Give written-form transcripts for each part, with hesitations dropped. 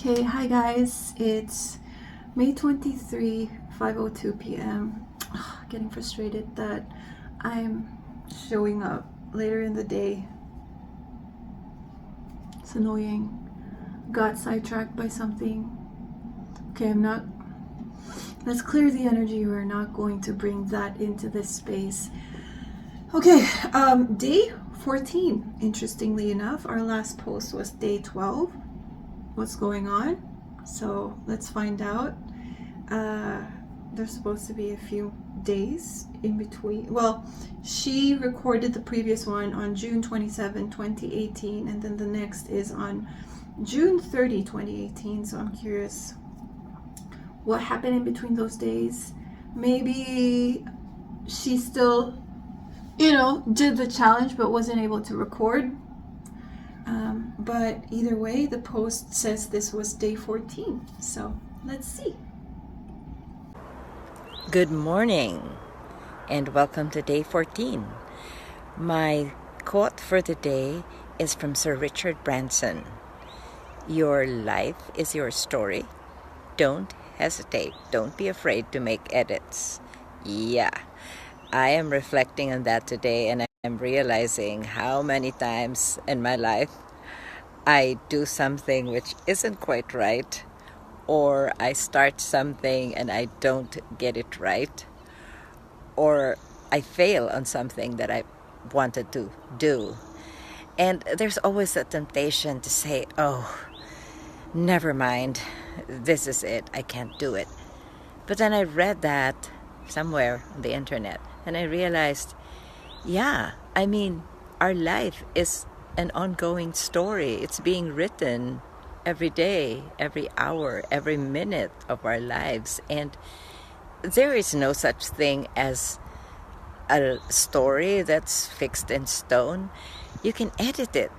Okay, hi guys, it's May 23, 5:02 p.m. Getting frustrated that I'm showing up later in the day. It's annoying. Got sidetracked by something. Okay, let's clear the energy. We're not going to bring that into this space. Okay, day 14. Interestingly enough, our last post was day 12. What's going on? So let's find out. There's supposed to be a few days in between. Well, she recorded the previous one on June 27, 2018, and then the next is on June 30, 2018. So I'm curious what happened in between those days. Maybe she still, did the challenge but wasn't able to record. But either way, the post says this was day 14. So let's see. Good morning and welcome to day 14. My quote for the day is from Sir Richard Branson. Your life is your story. Don't hesitate. Don't be afraid to make edits. Yeah, I am reflecting on that today, and I'm realizing how many times in my life I do something which isn't quite right, or I start something and I don't get it right, or I fail on something that I wanted to do. And there's always a temptation to say, oh, never mind, this is it, I can't do it. But then I read that somewhere on the internet and I realized, our life is an ongoing story. It's being written every day, every hour, every minute of our lives. And there is no such thing as a story that's fixed in stone. You can edit it.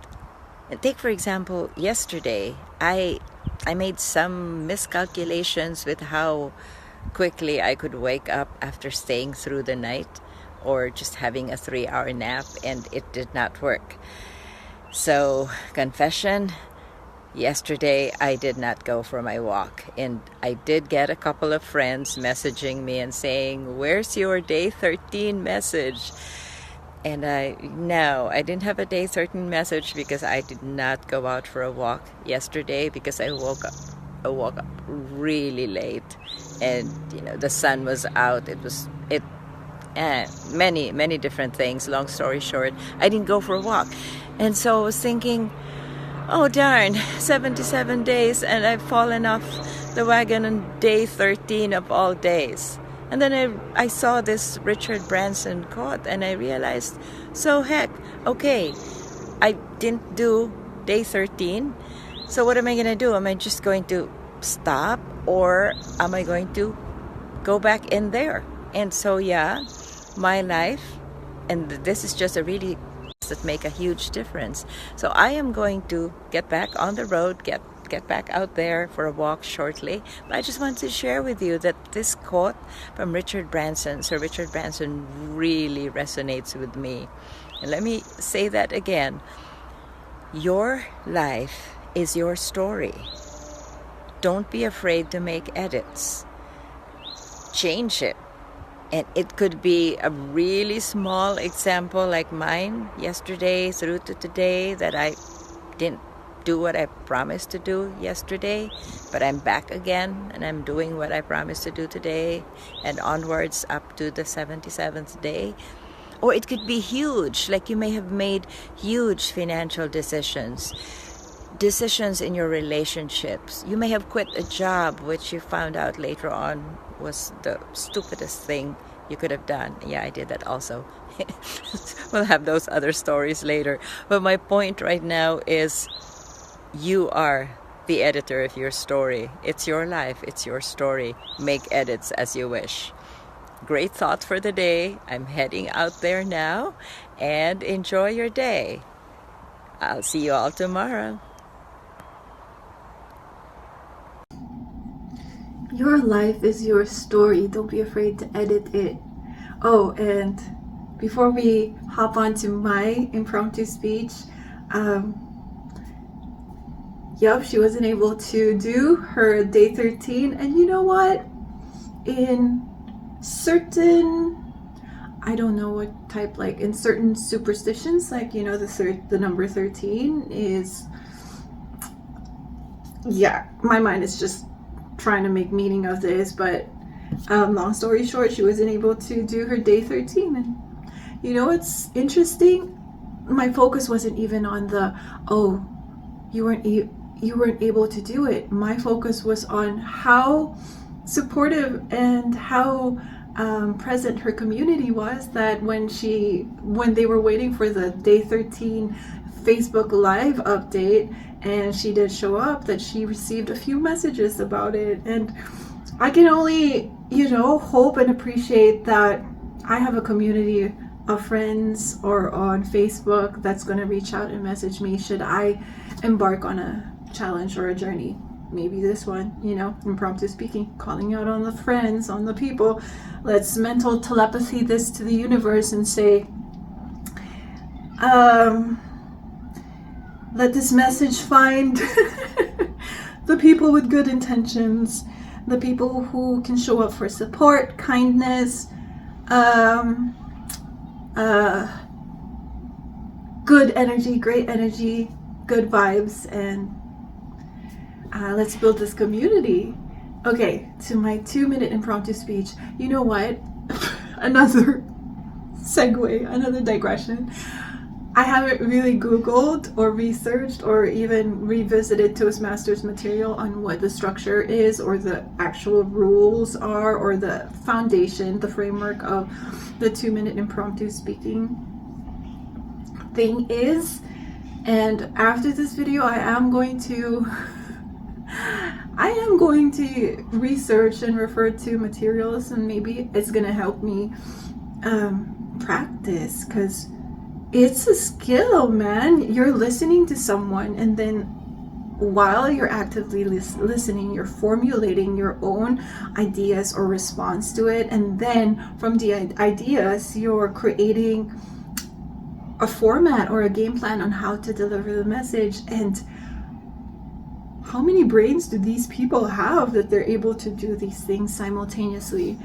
And take, for example, yesterday, I made some miscalculations with how quickly I could wake up after staying through the night or just having a 3-hour nap, and it did not work. So, confession, yesterday I did not go for my walk, and I did get a couple of friends messaging me and saying, where's your day 13 message? And I didn't have a day 13 message because I did not go out for a walk yesterday because I woke up really late, and the sun was out. Many different things. Long story short, I didn't go for a walk. And so I was thinking, oh darn, 77 days and I've fallen off the wagon on day 13 of all days. And then I saw this Richard Branson quote and I realized, so heck, okay, I didn't do day 13. So what am I going to do? Am I just going to stop, or am I going to go back in there? And so my life, and this is just a really that make a huge difference. So I am going to get back on the road, get back out there for a walk shortly. But I just want to share with you that this quote from Sir Richard Branson, really resonates with me. And let me say that again. Your life is your story. Don't be afraid to make edits. Change it. And it could be a really small example like mine yesterday through to today, that I didn't do what I promised to do yesterday, but I'm back again and I'm doing what I promised to do today and onwards up to the 77th day. Or it could be huge, like you may have made huge financial decisions in your relationships. You may have quit a job which you found out later on was the stupidest thing you could have done. Yeah, I did that also. We'll have those other stories later. But my point right now is you are the editor of your story. It's your life. It's your story. Make edits as you wish. Great thought for the day. I'm heading out there now, and enjoy your day. I'll see you all tomorrow. Your life is your story. Don't be afraid to edit it. Oh, and before we hop on to my impromptu speech, Yep, she wasn't able to do her day 13. And you know what? In certain, I don't know what type, like in certain superstitions, like, you know, the number 13 is, yeah, my mind is just trying to make meaning of this, but long story short, she wasn't able to do her day 13. And you know what's interesting? My focus wasn't even on the, oh, you weren't able to do it. My focus was on how supportive and how present her community was, that when they were waiting for the day 13 Facebook Live update and she did show up, that she received a few messages about it. And I can only, you know, hope and appreciate that I have a community of friends or on Facebook that's going to reach out and message me should I embark on a challenge or a journey. Maybe this one, you know, impromptu speaking, calling out on the friends, on the people. Let's mental telepathy this to the universe and say, let this message find the people with good intentions, the people who can show up for support, kindness, good energy, great energy, good vibes, and let's build this community. Okay, to my 2-minute impromptu speech. You know what? Another segue, another digression. I haven't really Googled or researched or even revisited Toastmasters material on what the structure is or the actual rules are or the foundation, the framework of the 2-minute impromptu speaking thing is. And after this video, I am going to research and refer to materials, and maybe it's gonna help me practice, because it's a skill, man. You're listening to someone, and then while you're actively listening, you're formulating your own ideas or response to it, and then from the ideas, you're creating a format or a game plan on how to deliver the message. And how many brains do these people have that they're able to do these things simultaneously?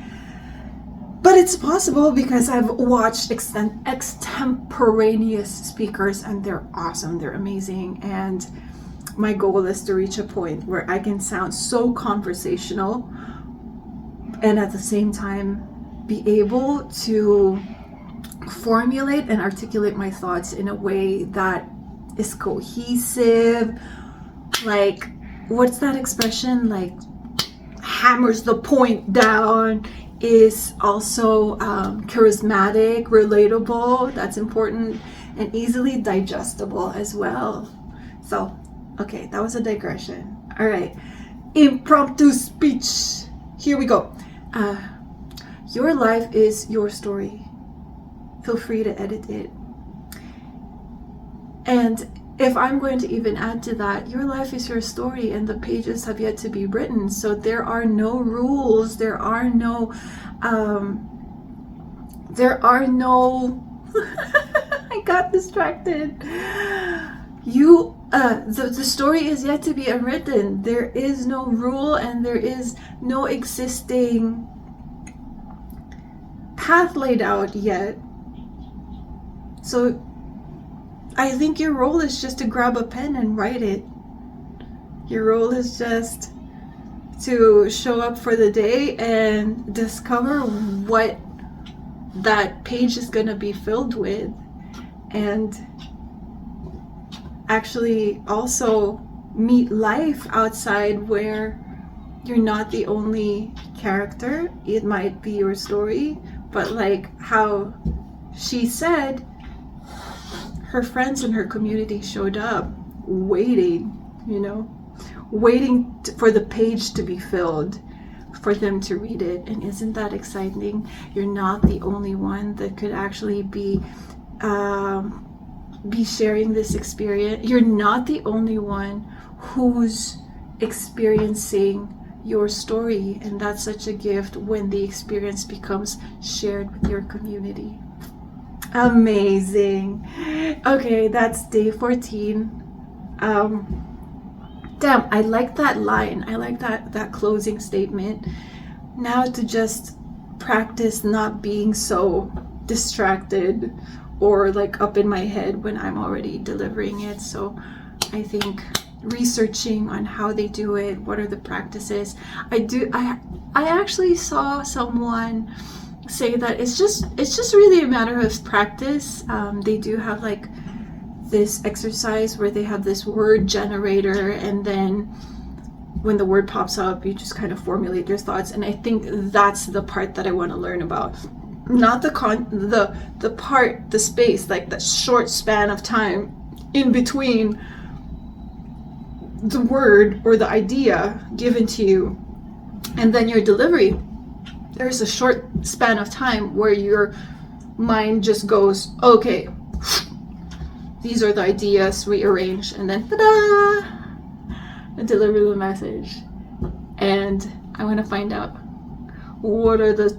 But it's possible because I've watched extemporaneous speakers, and they're awesome, they're amazing. And my goal is to reach a point where I can sound so conversational and at the same time be able to formulate and articulate my thoughts in a way that is cohesive. Like, what's that expression? Like, hammers the point down, is also charismatic, relatable, that's important, and easily digestible as well. So, okay, that was a digression. All right, impromptu speech. Here we go. Your life is your story. Feel free to edit it. And if I'm going to even add to that, your life is your story and the pages have yet to be written. So there are no rules. There are no, I got distracted. The story is yet to be written. There is no rule and there is no existing path laid out yet. So I think your role is just to grab a pen and write it. Your role is just to show up for the day and discover what that page is going to be filled with, and actually also meet life outside where you're not the only character. It might be your story, but like how she said, her friends and her community showed up waiting, for the page to be filled, for them to read it. And isn't that exciting? You're not the only one that could actually be sharing this experience. You're not the only one who's experiencing your story, and that's such a gift when the experience becomes shared with your community. Amazing. Okay, that's day 14. damn, I like that line. I like that closing statement. Now to just practice not being so distracted or like up in my head when I'm already delivering it. So I think researching on how they do it, what are the practices. I actually saw someone say that it's just really a matter of practice. They do have like this exercise where they have this word generator, and then when the word pops up, you just kind of formulate your thoughts. And I think that's the part that I want to learn about, not the space, like that short span of time in between the word or the idea given to you and then your delivery. There's a short span of time where your mind just goes, okay, these are the ideas, rearrange, and then ta-da, I deliver the message. And I want to find out what are the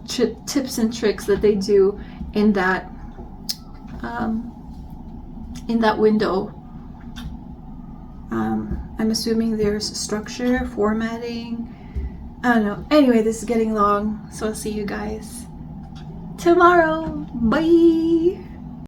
tips and tricks that they do in that window. I'm assuming there's structure, formatting. I don't know. Anyway, this is getting long, so I'll see you guys tomorrow. Bye.